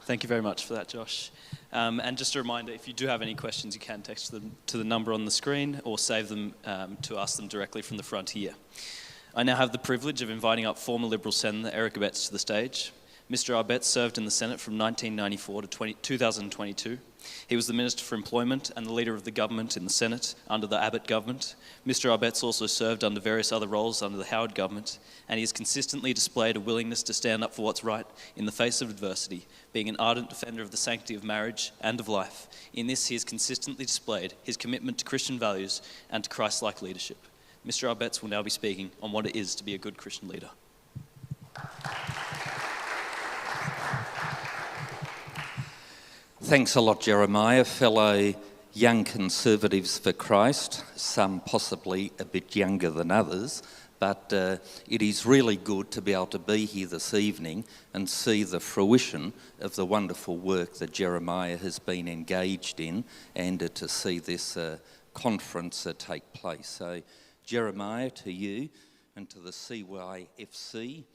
Thank you very much for that, Josh. And just a reminder, if you do have any questions, you can text them to the number on the screen or save them to ask them directly from the front here. I now have the privilege of inviting up former Liberal Senator Eric Abetz to the stage. Mr. Abetz served in the Senate from 1994 to 2022. He was the Minister for Employment and the Leader of the government in the Senate under the Abetz government. Mr. Abetz also served under various other roles under the Howard government, and he has consistently displayed a willingness to stand up for what's right in the face of adversity, being an ardent defender of the sanctity of marriage and of life. In this, he has consistently displayed his commitment to Christian values and to Christ-like leadership. Mr. Abetz will now be speaking on what it is to be a good Christian leader. Thanks a lot, Jeremiah. Fellow young conservatives for Christ, some possibly a bit younger than others, but it is really good to be able to be here this evening and see the fruition of the wonderful work that Jeremiah has been engaged in, and to see this conference take place. So, Jeremiah, to you and to the YCFC,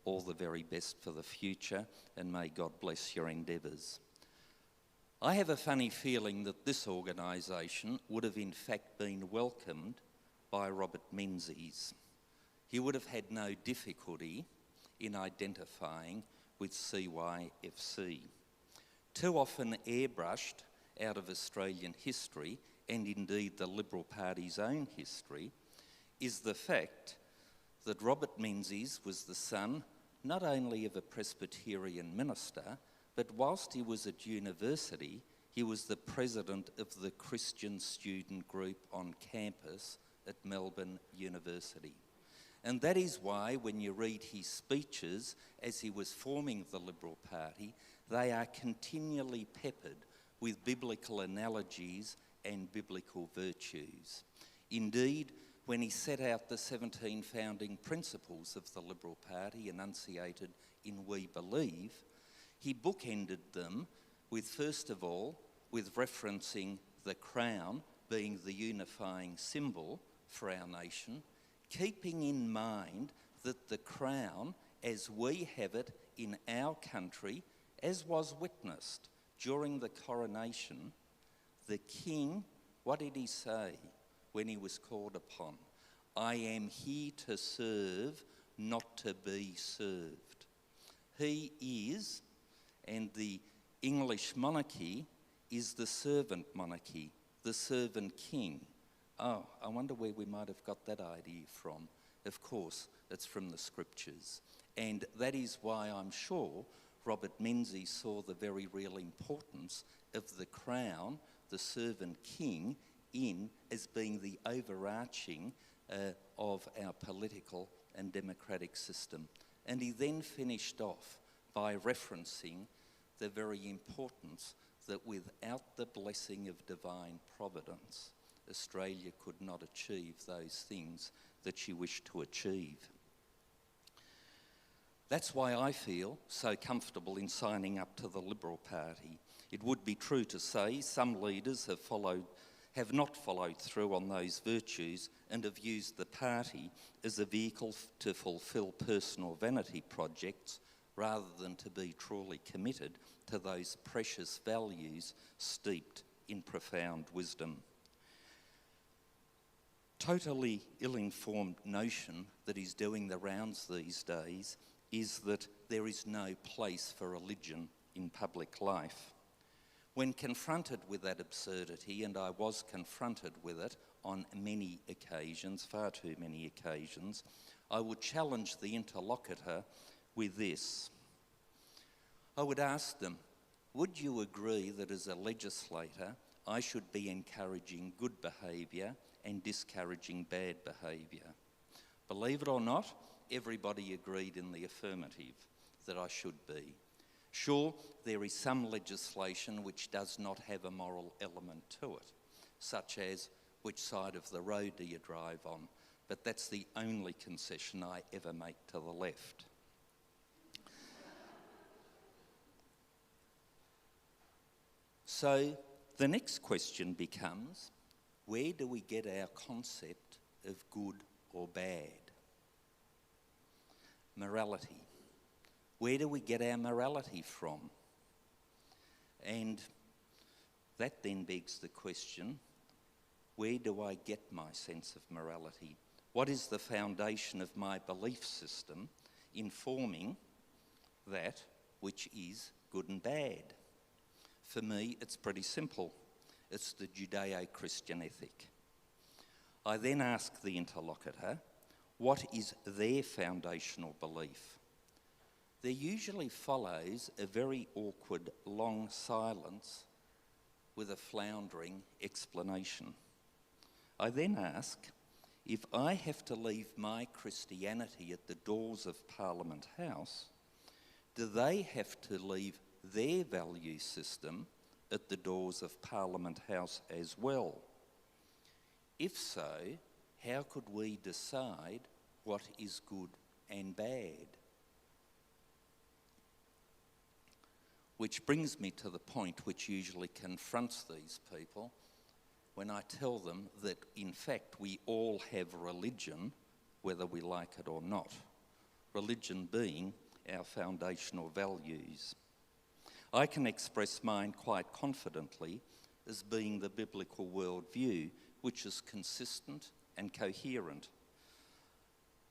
all the very best for the future, and may God bless your endeavours. I have a funny feeling that this organisation would have in fact been welcomed by Robert Menzies. He would have had no difficulty in identifying with YCFC. Too often airbrushed out of Australian history, and indeed the Liberal Party's own history, is the fact that Robert Menzies was the son not only of a Presbyterian minister, but whilst he was at university, he was the president of the Christian student group on campus at Melbourne University. And that is why when you read his speeches as he was forming the Liberal Party, they are continually peppered with biblical analogies and biblical virtues. Indeed, when he set out the 17 founding principles of the Liberal Party enunciated in We Believe, he bookended them with, first of all, with referencing the crown being the unifying symbol for our nation, keeping in mind that the crown, as we have it in our country, as was witnessed during the coronation, the king, what did he say when he was called upon? I am here to serve, not to be served. He is, and the English monarchy is the servant monarchy, the servant king. Oh, I wonder where we might have got that idea from. Of course, it's from the scriptures. And that is why I'm sure Robert Menzies saw the very real importance of the crown, the servant king, in as being the overarching of our political and democratic system. And he then finished off by referencing the very importance that without the blessing of divine providence, Australia could not achieve those things that she wished to achieve. That's why I feel so comfortable in signing up to the Liberal Party. It would be true to say some leaders have not followed through on those virtues and have used the party as a vehicle to fulfil personal vanity projects rather than to be truly committed to those precious values steeped in profound wisdom. Totally ill-informed notion that is doing the rounds these days is that there is no place for religion in public life. When confronted with that absurdity, and I was confronted with it on many occasions, far too many occasions, I would challenge the interlocutor with this. I would ask them, would you agree that as a legislator, I should be encouraging good behaviour and discouraging bad behaviour? Believe it or not, everybody agreed in the affirmative that I should be. Sure, there is some legislation which does not have a moral element to it, such as which side of the road do you drive on, but that's the only concession I ever make to the left. So the next question becomes, where do we get our concept of good or bad? Morality. Where do we get our morality from? And that then begs the question, where do I get my sense of morality? What is the foundation of my belief system informing that which is good and bad? For me, it's pretty simple. It's the Judeo-Christian ethic. I then ask the interlocutor, what is their foundational belief? There usually follows a very awkward long silence with a floundering explanation. I then ask, if I have to leave my Christianity at the doors of Parliament House, do they have to leave their value system at the doors of Parliament House as well? If so, how could we decide what is good and bad? Which brings me to the point which usually confronts these people when I tell them that in fact we all have religion, whether we like it or not. Religion being our foundational values. I can express mine quite confidently as being the biblical worldview, which is consistent and coherent.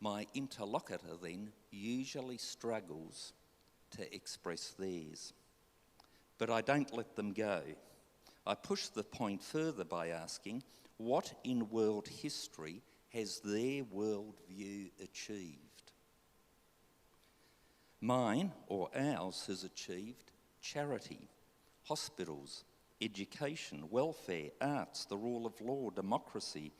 My interlocutor then usually struggles to express theirs. But I don't let them go. I push the point further by asking, what in world history has their worldview achieved? Mine, or ours, has achieved charity, hospitals, education, welfare, arts, the rule of law, democracy.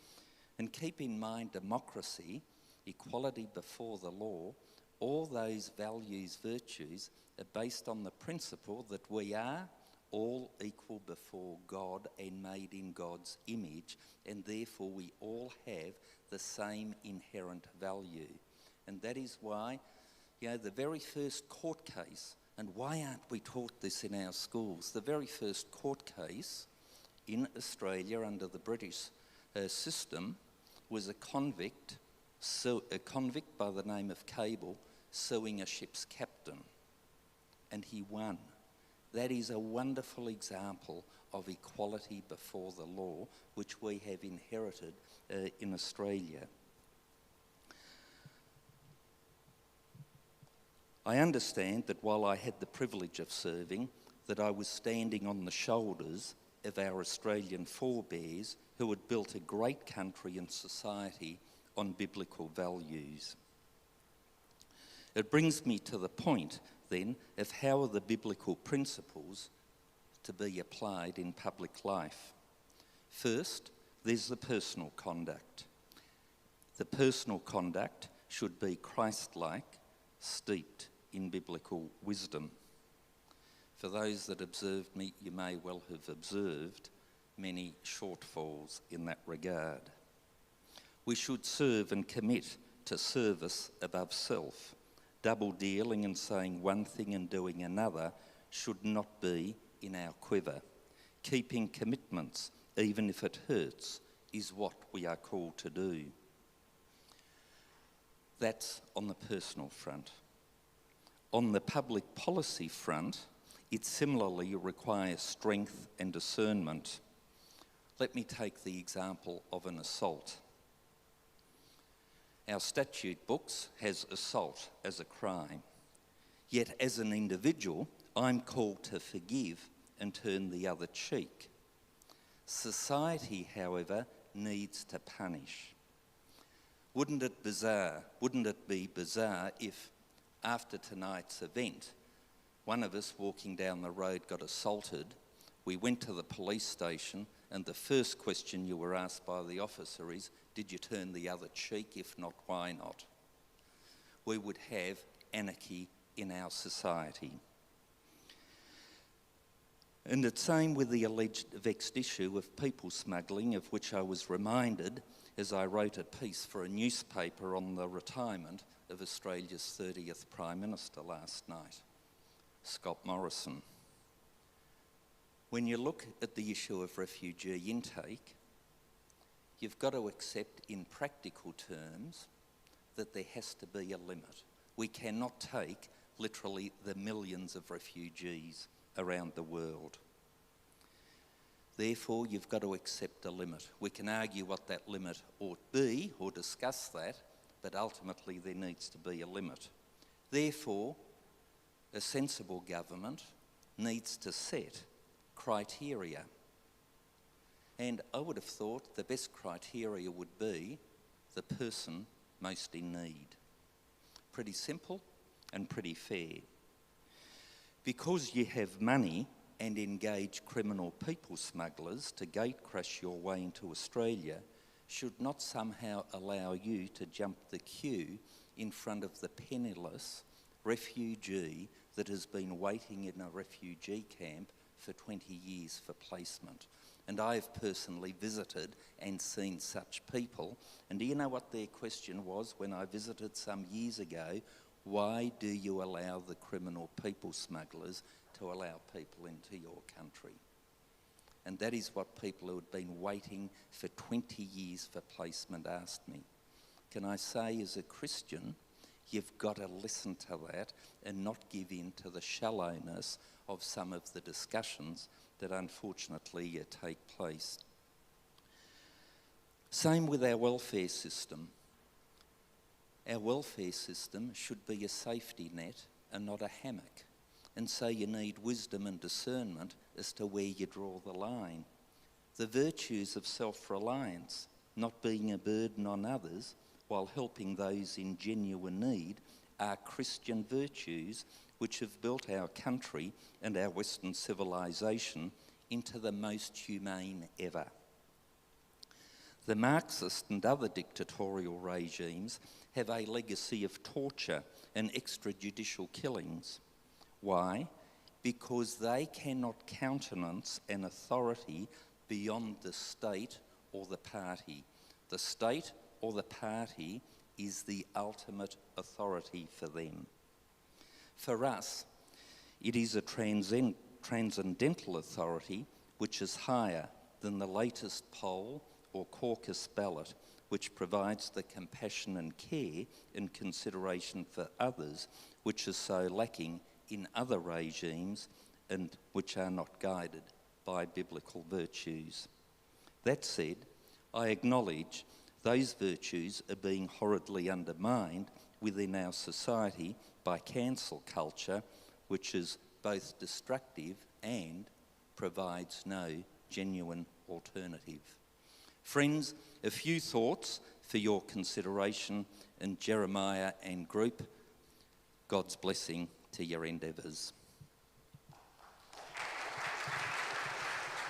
And keep in mind democracy, equality before the law, all those values, virtues are based on the principle that we are all equal before God and made in God's image, and therefore we all have the same inherent value. And that is why, the very first court case, and why aren't we taught this in our schools? The very first court case in Australia under the British system was a convict by the name of Cable suing a ship's captain, and he won. That is a wonderful example of equality before the law, which we have inherited in Australia. I understand that while I had the privilege of serving, that I was standing on the shoulders of our Australian forebears who had built a great country and society on biblical values. It brings me to the point, then, of how are the biblical principles to be applied in public life. First, there's the personal conduct. The personal conduct should be Christ-like, steeped in biblical wisdom. For those that observed me, you may well have observed many shortfalls in that regard. We should serve and commit to service above self. Double-dealing and saying one thing and doing another should not be in our quiver. Keeping commitments, even if it hurts, is what we are called to do. That's on the personal front. On the public policy front, it similarly requires strength and discernment. Let me take the example of an assault. Our statute books has assault as a crime. Yet as an individual, I'm called to forgive and turn the other cheek. Society, however, needs to punish. Wouldn't it be bizarre if, after tonight's event, one of us walking down the road got assaulted, we went to the police station, and the first question you were asked by the officer is, did you turn the other cheek? If not, why not? We would have anarchy in our society. And it's same with the alleged vexed issue of people smuggling, of which I was reminded as I wrote a piece for a newspaper on the retirement of Australia's 30th Prime Minister last night, Scott Morrison. When you look at the issue of refugee intake, you've got to accept in practical terms that there has to be a limit. We cannot take literally the millions of refugees around the world. Therefore, you've got to accept a limit. We can argue what that limit ought to be or discuss that, but ultimately there needs to be a limit. Therefore, a sensible government needs to set criteria. And I would have thought the best criteria would be the person most in need. Pretty simple and pretty fair. Because you have money and engage criminal people smugglers to gatecrash your way into Australia should not somehow allow you to jump the queue in front of the penniless refugee that has been waiting in a refugee camp for 20 years for placement. And I've personally visited and seen such people. And do you know what their question was when I visited some years ago? Why do you allow the criminal people smugglers to allow people into your country? And that is what people who had been waiting for 20 years for placement asked me. Can I say, as a Christian, you've got to listen to that and not give in to the shallowness of some of the discussions that unfortunately take place. Same with our welfare system. Our welfare system should be a safety net and not a hammock. And so you need wisdom and discernment as to where you draw the line. The virtues of self-reliance, not being a burden on others while helping those in genuine need, are Christian virtues which have built our country and our Western civilization into the most humane ever. The Marxist and other dictatorial regimes have a legacy of torture and extrajudicial killings. Why? Because they cannot countenance an authority beyond the state or the party. The state or the party is the ultimate authority for them. For us, it is a transcendental authority which is higher than the latest poll or caucus ballot, which provides the compassion and care and consideration for others, which is so lacking in other regimes and which are not guided by biblical virtues. That said, I acknowledge those virtues are being horridly undermined within our society by cancel culture, which is both destructive and provides no genuine alternative. Friends, a few thoughts for your consideration in Jeremiah and group. God's blessing to your endeavours.